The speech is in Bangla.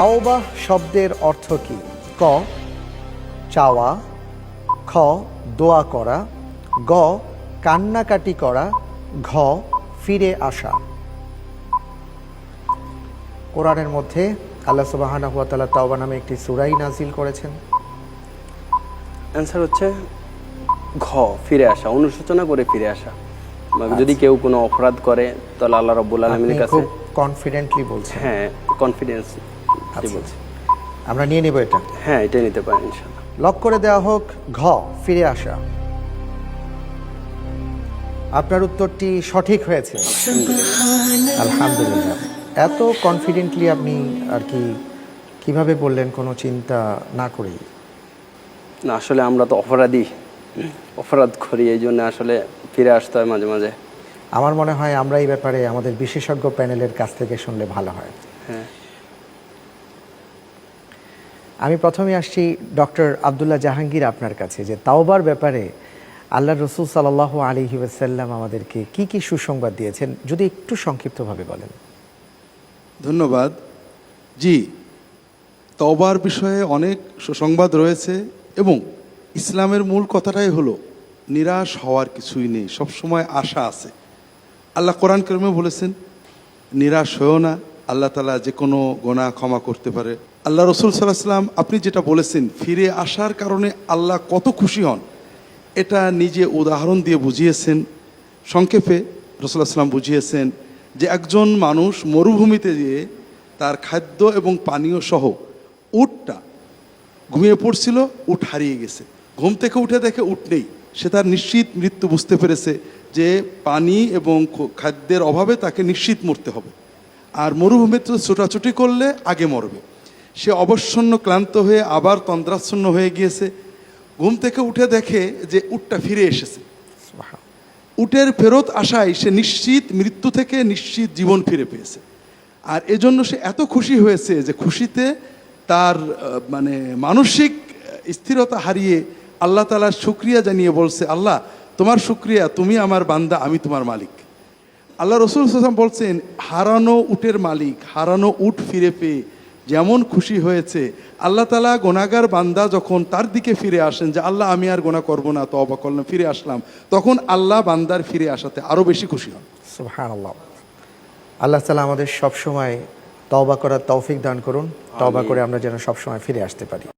তাওবা শব্দের অর্থ কি? ক চাওয়া, খ দোয়া করা, গ কান্নাকাটি করা, ঘ ফিরে আসা। কোরআনের মধ্যে আল্লাহ সুবহানাহু ওয়া তাআলা তাওবা নামে একটি সূরাই নাজিল করেছেন। অ্যান্সার হচ্ছে ঘ ফিরে আসা, অনুশোচনা করে ফিরে আসা। যদি কেউ কোনো অপরাধ করে তাহলে আল্লাহ রাব্বুল আলামিনের কাছে খুব কনফিডেন্টলি বলছেন। হ্যাঁ, কনফিডেন্স বলছি। আমরা নিয়ে নেব এটা। হ্যাঁ, এটা নিতে পারেন ইনশাআল্লাহ। লক করে দেওয়া হোক ঘ ফিরে আসা। আপনার উত্তরটি সঠিক হয়েছে, আলহামদুলিল্লাহ। এত কনফিডেন্টলি আপনি আর কি কিভাবে বললেন কোনো চিন্তা না করেই? না, আসলে আমরা তো অপরাধ করি, এই জন্য আসলে ফিরে আসতে হয় মাঝে মাঝে। আমার মনে হয় আমরা এই ব্যাপারে আমাদের বিশেষজ্ঞ প্যানেলের কাছ থেকে শুনলে ভালো হয়। হ্যাঁ, আমি প্রথমে আসছি ডক্টর আব্দুল্লাহ জাহাঙ্গীর আপনার কাছে, যে তাওবার ব্যাপারে আল্লাহ রসুল সাল্লাল্লাহু আলাইহি ওয়াসাল্লাম আমাদেরকে কি কি সুসংবাদ দিয়েছেন, যদি একটু সংক্ষিপ্তভাবে বলেন। ধন্যবাদ। জি, তওবার বিষয়ে অনেক সুসংবাদ রয়েছে এবং ইসলামের মূল কথাটাই হলো নিরাশ হওয়ার কিছুই নেই, সবসময় আশা আছে। আল্লাহ কোরআন কারিমে বলেছেন নিরাশ হয়েও না, আল্লাহ তাআলা যে কোনো গুনাহ ক্ষমা করতে পারে। আল্লাহ রসুল সাল্লাল্লাহু আলাইহি ওয়াসাল্লাম আপনি যেটা বলেছেন ফিরে আসার কারণে আল্লাহ কত খুশি হন, এটা নিজে উদাহরণ দিয়ে বুঝিয়েছেন। সংক্ষেপে রাসূলুল্লাহ সাল্লাল্লাহু আলাইহি ওয়াসাল্লাম বুঝিয়েছেন যে একজন মানুষ মরুভূমিতে গিয়ে তার খাদ্য এবং পানীয় সহ উটটা ঘুমিয়ে পড়ছিল, উট হারিয়ে গেছে। ঘুম থেকে উঠে দেখে উট নেই। সে তার নিশ্চিত মৃত্যু বুঝতে পেরেছে যে পানি এবং খাদ্যের অভাবে তাকে নিশ্চিত মরতে হবে, আর মরুভূমিতে ছোটাছুটি করলে আগে মরবে। সে অবসন্ন ক্লান্ত হয়ে আবার তন্দ্রাচ্ছন্ন হয়ে গিয়েছে। ঘুম থেকে উঠে দেখে যে উটটা ফিরে এসেছে। উটের ফেরত আসায় সে নিশ্চিত মৃত্যু থেকে নিশ্চিত জীবন ফিরে পেয়েছে। আর এজন্য সে এত খুশি হয়েছে যে খুশিতে তার মানসিক স্থিরতা হারিয়ে আল্লাহ তাআলার শুকরিয়া জানিয়ে বলছে, আল্লাহ তোমার শুকরিয়া, তুমি আমার বান্দা, আমি তোমার মালিক। আল্লাহ রসুল সাল্লাল্লাহু আলাইহি ওয়াসাল্লাম বলছেন হারানো উটের মালিক হারানো উট ফিরে পেয়ে যেমন খুশি হয়েছে, আল্লাহ তাআলা গুনাহগার বান্দা যখন তার দিকে ফিরে আসেন যে আল্লাহ আমি আর গুনাহ করব না, তওবা করলাম, ফিরে আসলাম, তখন আল্লাহ বান্দার ফিরে আসাতে আরো বেশি খুশি হন। সুবহানাল্লাহ। আল্লাহ তাআলা আমাদের সব সময় তওবা করার তৌফিক দান করুন। তওবা করে আমরা যেন সব সময় ফিরে আসতে পারি।